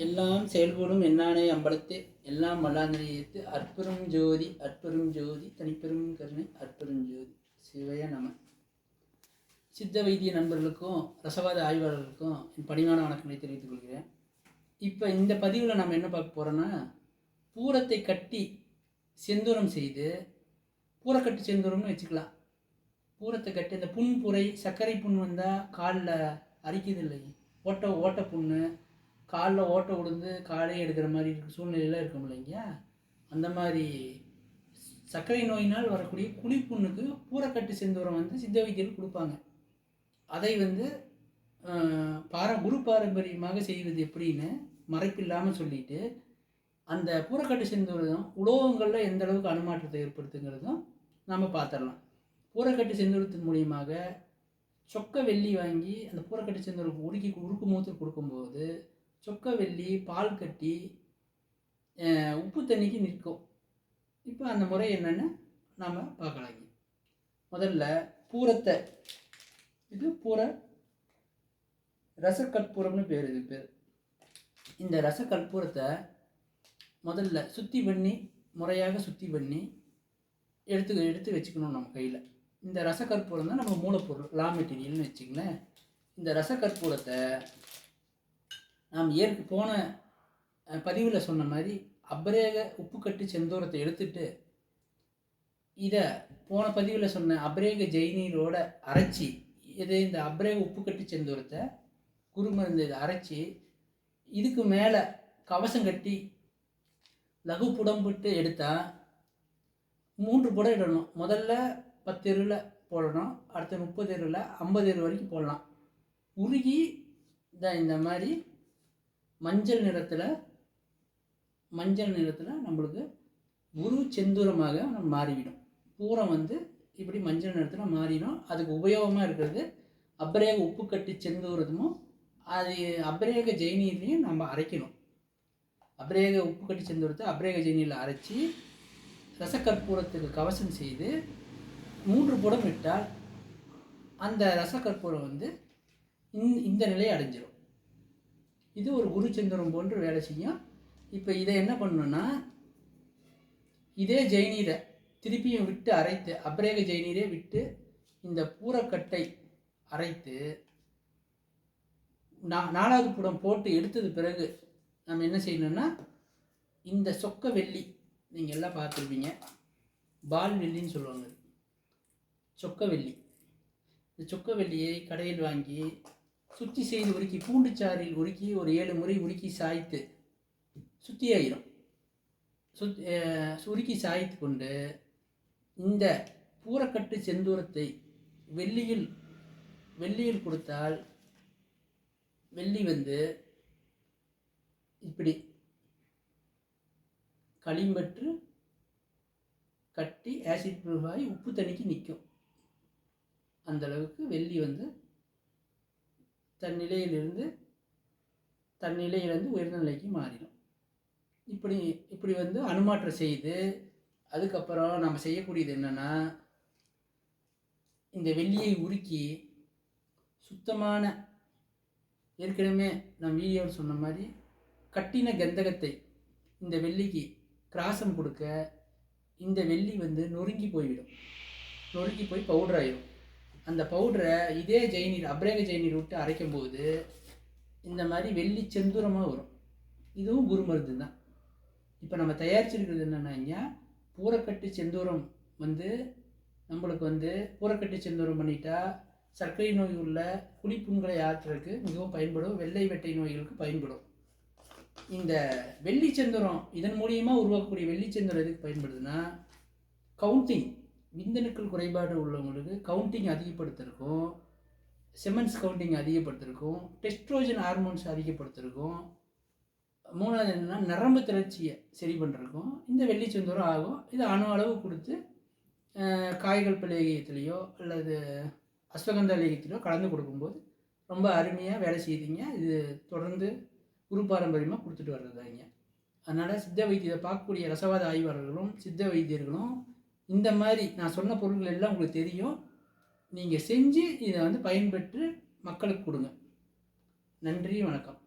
எல்லாம் செயல்படும் எண்ணானை அம்பலத்தே எல்லாம் வல்லாந்தனையேத்து அற்பெரும் ஜோதி தனிப்பெரும் கருணை அற்பெரும் ஜோதி சிவய நம. சித்த வைத்திய நண்பர்களுக்கும் ரசவாத ஆய்வாளர்களுக்கும் என் பணிவான வணக்கங்களை தெரிவித்துக் கொள்கிறேன். இப்போ இந்த பதிவில் நம்ம என்ன பார்க்க போகிறோன்னா, பூரத்தை கட்டி செந்தூரம் செய்து, பூரக்கட்டு செந்தூரம்னு வச்சுக்கலாம். பூரத்தை கட்டி அந்த புரை சர்க்கரை புண் வந்தால் காலில் அரிக்குது இல்லை, ஓட்ட புண்ணு, காலில் ஓட்டை விழுந்து காலே எடுக்கிற மாதிரி சூழ்நிலையில் இருக்கும் இல்லைங்க. அந்த மாதிரி சர்க்கரை நோயினால் வரக்கூடிய குழிப்புண்ணுக்கு பூரக்கட்டு செந்தூரம் சித்த வைத்தியர்கள் கொடுப்பாங்க. அதை குரு பாரம்பரியமாக செய்வது எப்படின்னு மறைப்பில்லாமல் சொல்லிட்டு, அந்த பூரக்கட்டு செந்தூரம் உலோகங்களில் எந்த அளவுக்கு அனுமாற்றத்தை ஏற்படுத்துங்கிறதும் நம்ம பார்த்துடலாம். பூரக்கட்டு செந்தூரத்தின் மூலியமாக சொக்க வெள்ளி வாங்கி அந்த பூரக்கட்டு செந்தூரம் உருக்கு மூத்து கொடுக்கும்போது சொக்க வெள்ளி பால் கட்டி உப்பு தண்ணிக்கு நிற்கும். இப்போ அந்த முறை என்னென்னு நாம் பார்க்கலாங்க. முதல்ல பூரத்தை, இது பூர ரசக்கற்பூரம்னு பேர். இது பேர். இந்த ரசக்கற்பூரத்தை முதல்ல சுத்தி பண்ணி, முறையாக சுத்தி பண்ணி எடுத்து வச்சுக்கணும் நம்ம கையில். இந்த ரசக்கற்பூரம் தான் நம்ம மூலப்பொருள், ரா மெட்டீரியல்னு வச்சுங்களேன். இந்த ரசக்கற்பூரத்தை நாம் போன பதிவில் சொன்ன மாதிரி அப்ரேக உப்பு கட்டு செந்தூரத்தை எடுத்துட்டு, இதை போன பதிவில் சொன்ன அப்ரேக ஜெய்நீரோட அரைச்சி, இந்த அப்ரேக உப்பு கட்டு செந்தூரத்தை குருமருந்து இதை அரைச்சி இதுக்கு மேலே கவசம் கட்டி லகு புடம்பிட்டு எடுத்தால் 3 புடம் இடணும். முதல்ல 10 எருவில் போடணும், அடுத்த 30 எருவில் 50 எரு வரைக்கும் போடலாம். உருகி இந்த மாதிரி மஞ்சள் நிறத்தில் நம்மளுக்கு குரு செந்தூரமாக நம்ம மாறிவிடும். பூரம் இப்படி மஞ்சள் நிறத்தில் மாறிடும். அதுக்கு உபயோகமாக இருக்கிறது அப்ரேக உப்பு கட்டி செந்தூரமும், அது அப்ரேக ஜெய்நீர்லையும் நம்ம அரைக்கணும். அப்ரேக உப்பு கட்டி செந்தூரத்தை அப்ரேக ஜெய்நீரில் அரைச்சி ரசக்கற்பூரத்துக்கு கவசம் செய்து 3 புடம் விட்டால் அந்த ரசக்கற்பூரம் இந்த நிலையை அடைஞ்சிடும். இது ஒரு குரு செந்தூரம் போன்று வேலை செய்யும். இப்போ இதை என்ன பண்ணணும்னா, இதே ஜெய்நீரை திருப்பியும் விட்டு அரைத்து, அப்ரேக ஜெய்நீரே விட்டு இந்த பூரக்கட்டை அரைத்து 4வது புடம் போட்டு எடுத்தது பிறகு நம்ம என்ன செய்யணும்னா, இந்த சொக்க வெள்ளி நீங்கள் எல்லாம் பார்த்துருப்பீங்க, பால் வெள்ளின்னு சொல்லுவாங்க, சொக்க வெள்ளி. இந்த சொக்க வெள்ளியை கடையில் வாங்கி சுத்தி செய்து உருக்கி, பூண்டுச்சாறில் உருக்கி ஒரு 7 முறை உருக்கி சாய்த்து சுத்தி ஆயிரும். உருக்கி சாய்த்து கொண்டு இந்த பூரக்கட்டு செந்தூரத்தை வெள்ளியில் கொடுத்தால் வெள்ளி இப்படி களிம்பற்று கட்டி ஆசிட் ப்ரூஃப் ஆகி உப்பு தண்ணிக்கு நிற்கும். அந்த அளவுக்கு வெள்ளி தன்னிலையிலிருந்து உயர்ந்த நிலைக்கு மாறிடும். இப்படி அனுமாற்றம் செய்து, அதுக்கப்புறம் நம்ம செய்யக்கூடியது என்னென்னா, இந்த வெள்ளியை உருக்கி சுத்தமான, ஏற்கனவே நான் வீடியோவில் சொன்ன மாதிரி கட்டின கந்தகத்தை இந்த வெள்ளிக்கு கிராசம் கொடுக்க, இந்த வெள்ளி நொறுங்கி போய்விடும். நொறுங்கி போய் பவுடர் ஆயிடும். அந்த பவுடரை இதே ஜெய்நீர், அப்ரேக ஜெய்நீர் விட்டு அரைக்கும் போது இந்த மாதிரி வெள்ளி செந்தூரமாக வரும். இதுவும் குரு மருந்து தான். இப்போ நம்ம தயாரிச்சிருக்கிறது என்னென்னா, பூரக்கட்டு செந்தூரம் நம்மளுக்கு பூரக்கட்டு செந்தூரம் பண்ணிட்டா சர்க்கரை நோய் உள்ள குழிப்புண்களை ஆற்றுறதுக்கு மிகவும் பயன்படும். வெள்ளை வெட்டை நோய்களுக்கு பயன்படும். இந்த வெள்ளி செந்தூரம் இதன் மூலியமாக உருவாக்கக்கூடிய வெள்ளி செந்தூரம் எதுக்கு பயன்படுதுன்னா, கவுண்டிங், விந்தணுக்கள் குறைபாடு உள்ளவங்களுக்கு கவுண்டிங் அதிகப்படுத்திருக்கும், செமன்ஸ் கவுண்டிங் அதிகப்படுத்திருக்கும், டெஸ்ட்ரோஜன் ஹார்மோன்ஸ் அதிகப்படுத்திருக்கும். 3வது என்னென்னா, நரம்பு தளர்ச்சியை சரி பண்ணுறதுக்கும் இந்த வெள்ளி செந்தூரம் ஆகும். இது அணு அளவு கொடுத்து காய்கள் லேகியத்திலையோ அல்லது அஸ்வகந்தா லேகியத்திலையோ கலந்து கொடுக்கும்போது ரொம்ப அருமையாக வேலை செய்யுதுங்க. இது தொடர்ந்து குரு பாரம்பரியமாக கொடுத்துட்டு வர்றதாங்க. அதனால் சித்த வைத்தியத்தை பார்க்கக்கூடிய ரசவாத ஆய்வாளர்களும் சித்த வைத்தியர்களும் இந்த மாதிரி நான் சொன்ன பொருட்கள் எல்லாம் உங்களுக்கு தெரியும். நீங்கள் செஞ்சு இதை பயன்பெற்று மக்களுக்கு கொடுங்க. நன்றி, வணக்கம்.